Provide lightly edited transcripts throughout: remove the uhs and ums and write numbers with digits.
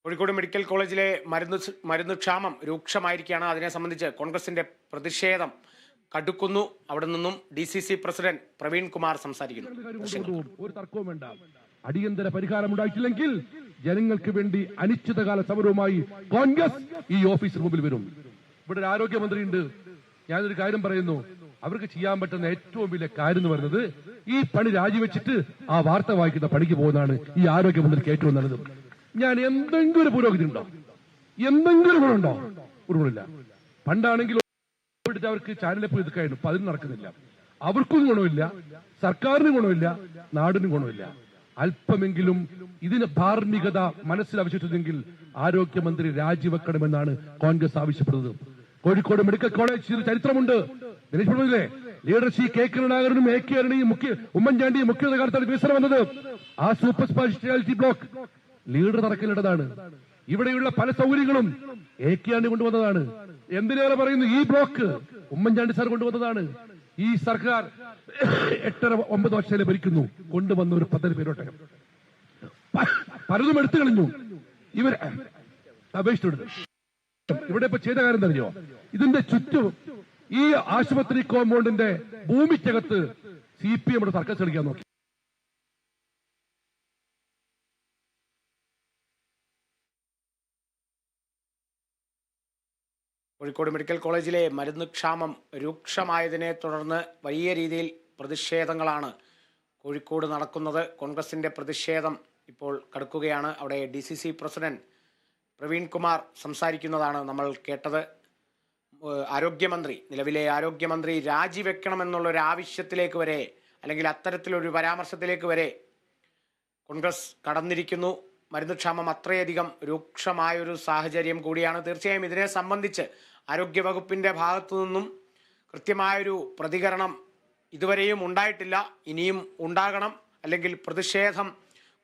Kozhikode medical കോളേജിലെ മരുന്ന് ക്ഷാമം രൂക്ഷമായിരിക്കുകയാണ്. അതിനെ സംബന്ധിച്ച് കോൺഗ്രസിന്റെ പ്രതിഷേധം കടുക്കുന്നു. അവിടെ നിന്നും DCC പ്രസിഡന്റ് പ്രവീൺ കുമാർ സംസാരിക്കുന്നു. ഒരു തർക്കവും വേണ്ട. അടിയന്തര പരിഹാരം ഉണ്ടായിട്ടില്ലെങ്കിൽ ജനങ്ങൾക്ക് വേണ്ടി അനിശ്ചിതകാല സമരവുമായി കോൺഗ്രസ് ഈ ഓഫീസിന് മുമ്പിൽ വരും. ഇവിടെ ഒരു ആരോഗ്യമന്ത്രി ഉണ്ട്. ഞാനൊരു കാര്യം പറയുന്നു, അവർക്ക് ചെയ്യാൻ പറ്റുന്ന ഏറ്റവും വലിയ കാര്യം എന്ന് പറയുന്നത് ഈ പണി രാജിവെച്ചിട്ട് ആ വാർത്ത വായിക്കുന്ന പണിക്ക് പോകുന്നതാണ് ഈ ആരോഗ്യമന്ത്രിക്ക് ഏറ്റവും നല്ലത്. ഞാൻ എന്തെങ്കിലും ഒരു പുരോഗതി ഉണ്ടോ, എന്തെങ്കിലും ഗുണമുണ്ടോ? ഒരു ഗുണമില്ല. പണ്ടാണെങ്കിലും അവർക്ക് ചാനലിൽ പോയി ഇതൊക്കെയായിരുന്നു. അപ്പൊ അതിന് നടക്കുന്നില്ല. അവർക്കും ഗുണമില്ല, സർക്കാരിനും ഗുണമില്ല, നാടിനും ഗുണമില്ല. അല്പമെങ്കിലും ഇതിന് ധാർമ്മികത മനസ്സിൽ ആവശ്യപ്പെട്ടെങ്കിൽ ആരോഗ്യമന്ത്രി രാജിവെക്കണമെന്നാണ് കോൺഗ്രസ് ആവശ്യപ്പെടുന്നത്. കോഴിക്കോട് മെഡിക്കൽ കോളേജ് ചരിത്രമുണ്ട്. ദിനേശ് പറഞ്ഞില്ലേ, ലീഡർഷിപ്പ് കെ കരുണാകരനും AK ആന്റണിയും ഉമ്മൻചാണ്ടിയും മുഖ്യ കാലത്താണ് വികസനം വന്നത്. ആ സൂപ്പർ സ്പെഷ്യാലിറ്റി ബ്ലോക്ക് ലീഡർ തറക്കലിടതാണ്. ഇവിടെയുള്ള പല സൗകര്യങ്ങളും AK ആന്റണി കൊണ്ടുവന്നതാണ്. എന്തിനേറെ പറയുന്നു, ഈ ബ്ലോക്ക് ഉമ്മൻചാണ്ടി സാർ കൊണ്ടുവന്നതാണ്. ഈ സർക്കാർ 8.5-9 വർഷത്തിലെ ഭരിക്കുന്നു. കൊണ്ടുവന്ന ഒരു പദ്ധതി പേരോട്ടെ പലതും എടുത്തു കളഞ്ഞു. ഇവർ അപേക്ഷിച്ചിട്ടുണ്ട്. ഇവിടെ ഇപ്പൊ ചെയ്ത കാര്യം തന്നെയോ, ഇതിന്റെ ചുറ്റും ഈ ആശുപത്രി കോമ്പൗണ്ടിന്റെ ഭൂമിക്കകത്ത് CPM സർക്കസ് കളിക്കാൻ നോക്കി. കോഴിക്കോട് മെഡിക്കൽ കോളേജിലെ മരുന്ന് ക്ഷാമം രൂക്ഷമായതിനെ തുടർന്ന് വലിയ രീതിയിൽ പ്രതിഷേധങ്ങളാണ് കോഴിക്കോട് നടക്കുന്നത്. കോൺഗ്രസിന്റെ പ്രതിഷേധം ഇപ്പോൾ കടുക്കുകയാണ്. അവിടെ DCC പ്രസിഡന്റ് പ്രവീൺ കുമാർ സംസാരിക്കുന്നതാണ് നമ്മൾ കേട്ടത്. ആരോഗ്യമന്ത്രി, നിലവിലെ ആരോഗ്യമന്ത്രി രാജിവെക്കണമെന്നുള്ളൊരു ആവശ്യത്തിലേക്ക് വരെ, അല്ലെങ്കിൽ അത്തരത്തിലൊരു പരാമർശത്തിലേക്ക് വരെ കോൺഗ്രസ് കടന്നിരിക്കുന്നു. മരുന്ന് ക്ഷാമം അത്രയധികം രൂക്ഷമായൊരു സാഹചര്യം കൂടിയാണ്. തീർച്ചയായും ഇതിനെ സംബന്ധിച്ച് ആരോഗ്യവകുപ്പിൻ്റെ ഭാഗത്തു നിന്നും കൃത്യമായൊരു പ്രതികരണം ഇതുവരെയും ഉണ്ടായിട്ടില്ല. ഇനിയും ഉണ്ടാകണം, അല്ലെങ്കിൽ പ്രതിഷേധം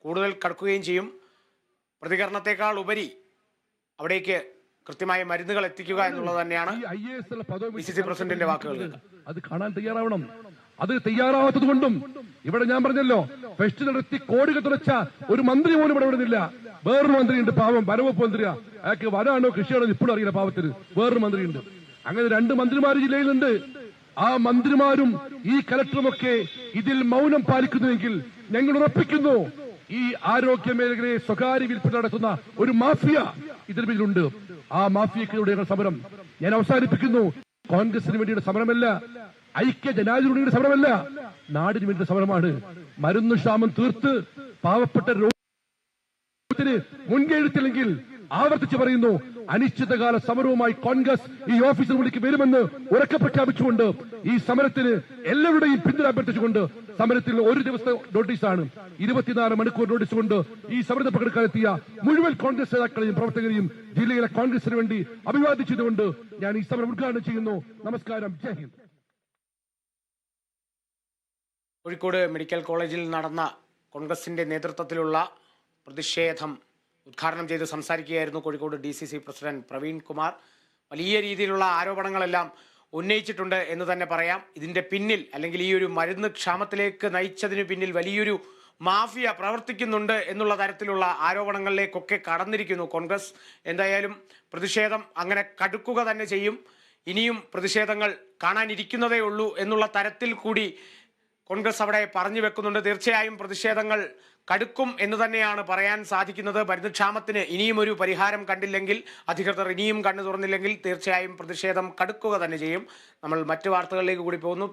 കൂടുതൽ കടക്കുകയും ചെയ്യും. പ്രതികരണത്തെക്കാൾ ഉപരി അവിടേക്ക് കൃത്യമായ മരുന്നുകൾ എത്തിക്കുക എന്നുള്ളത് തന്നെയാണ് DCC പ്രസിഡന്റിന്റെ വാക്കുകൾ. അത് കാണാൻ തയ്യാറാവണം. അത് തയ്യാറാവാത്തത് കൊണ്ടും ഇവിടെ ഞാൻ പറഞ്ഞല്ലോ, ഫെസ്റ്റ് നടത്തി കോടികൾ തുറച്ച ഒരു മന്ത്രി പോലും ഇവിടെ വിടുന്നില്ല. വേറൊരു മന്ത്രിയുണ്ട്, പാവം വനവകുപ്പ് മന്ത്രിയാ. അയാൾക്ക് വരാണോ കൃഷിയാണോ ഇപ്പോഴും അറിയില്ല പാവത്തിന്. വേറൊരു മന്ത്രിയുണ്ട്. അങ്ങനെ 2 മന്ത്രിമാർ ജില്ലയിലുണ്ട്. ആ മന്ത്രിമാരും ഈ കലക്ടറുമൊക്കെ ഇതിൽ മൗനം പാലിക്കുന്നുവെങ്കിൽ ഞങ്ങൾ ഉറപ്പിക്കുന്നു, ഈ ആരോഗ്യ മേഖലയെ സ്വകാര്യ വിൽപ്പന നടത്തുന്ന ഒരു മാഫിയ ഇതിന് പിന്നിലുണ്ട്. ആ മാഫിയക്കെതിരെയുള്ള സമരം ഞാൻ അവസാനിപ്പിക്കുന്നു. കോൺഗ്രസിന് വേണ്ടിയുള്ള സമരമല്ല, ഐക്യ ജനാധിപത്യയുടെ സമരമല്ല, നാടിന് വേണ്ടിയുള്ള സമരമാണ്. മരുന്ന് ക്ഷാമം തീർത്ത് പാവപ്പെട്ട രോഗത്തിന് മുൻകൈ എടുത്തില്ലെങ്കിൽ ആവർത്തിച്ച് പറയുന്നു, അനിശ്ചിതകാല സമരവുമായി കോൺഗ്രസ് ഈ ഓഫീസിന് മുന്നിലേക്ക് വരുമെന്ന് ഉറക്കെ പ്രഖ്യാപിച്ചുകൊണ്ട് ഈ സമരത്തിന് എല്ലാവരുടെയും പിന്തുണ അഭ്യർത്ഥിച്ചുകൊണ്ട് സമരത്തിൽ 1 ദിവസത്തെ നോട്ടീസാണ്, 24 മണിക്കൂർ നോട്ടീസ് കൊണ്ട് ഈ സമരത്തിൽ പങ്കെടുക്കാനെത്തിയ മുഴുവൻ കോൺഗ്രസ് നേതാക്കളെയും പ്രവർത്തകരെയും ജില്ലയിലെ കോൺഗ്രസിന് വേണ്ടി അഭിവാദിച്ചതുകൊണ്ട് ഞാൻ ഈ സമരം ഉദ്ഘാടനം ചെയ്യുന്നു. നമസ്കാരം, ജയ് ഹിന്ദ്. കോഴിക്കോട് മെഡിക്കൽ കോളേജിൽ നടന്ന കോൺഗ്രസിന്റെ നേതൃത്വത്തിലുള്ള പ്രതിഷേധം ഉദ്ഘാടനം ചെയ്ത് സംസാരിക്കുകയായിരുന്നു കോഴിക്കോട് DCC പ്രസിഡന്റ് പ്രവീൺ കുമാർ. വലിയ രീതിയിലുള്ള ആരോപണങ്ങളെല്ലാം ഉന്നയിച്ചിട്ടുണ്ട് എന്ന് തന്നെ പറയാം. ഇതിന്റെ പിന്നിൽ, അല്ലെങ്കിൽ ഈ ഒരു മരുന്ന് ക്ഷാമത്തിലേക്ക് നയിച്ചതിന് പിന്നിൽ വലിയൊരു മാഫിയ പ്രവർത്തിക്കുന്നുണ്ട് എന്നുള്ള തരത്തിലുള്ള ആരോപണങ്ങളിലേക്കൊക്കെ കടന്നിരിക്കുന്നു കോൺഗ്രസ്. എന്തായാലും പ്രതിഷേധം അങ്ങനെ കടുക്കുക തന്നെ ചെയ്യും. ഇനിയും പ്രതിഷേധങ്ങൾ കാണാനിരിക്കുന്നതേ ഉള്ളൂ എന്നുള്ള തരത്തിൽ കൂടി കോൺഗ്രസ് അവിടെ പറഞ്ഞു വെക്കുന്നുണ്ട്. തീർച്ചയായും പ്രതിഷേധങ്ങൾ കടുക്കും എന്ന് തന്നെയാണ് പറയാൻ സാധിക്കുന്നത്. മരുന്ന് ക്ഷാമത്തിന് ഇനിയും ഒരു പരിഹാരം കണ്ടില്ലെങ്കിൽ, അധികൃതർ ഇനിയും കണ്ണു തുറന്നില്ലെങ്കിൽ തീർച്ചയായും പ്രതിഷേധം കടുക്കുക തന്നെ ചെയ്യും. നമ്മൾ മറ്റു വാർത്തകളിലേക്ക് കൂടി പോകുന്നു.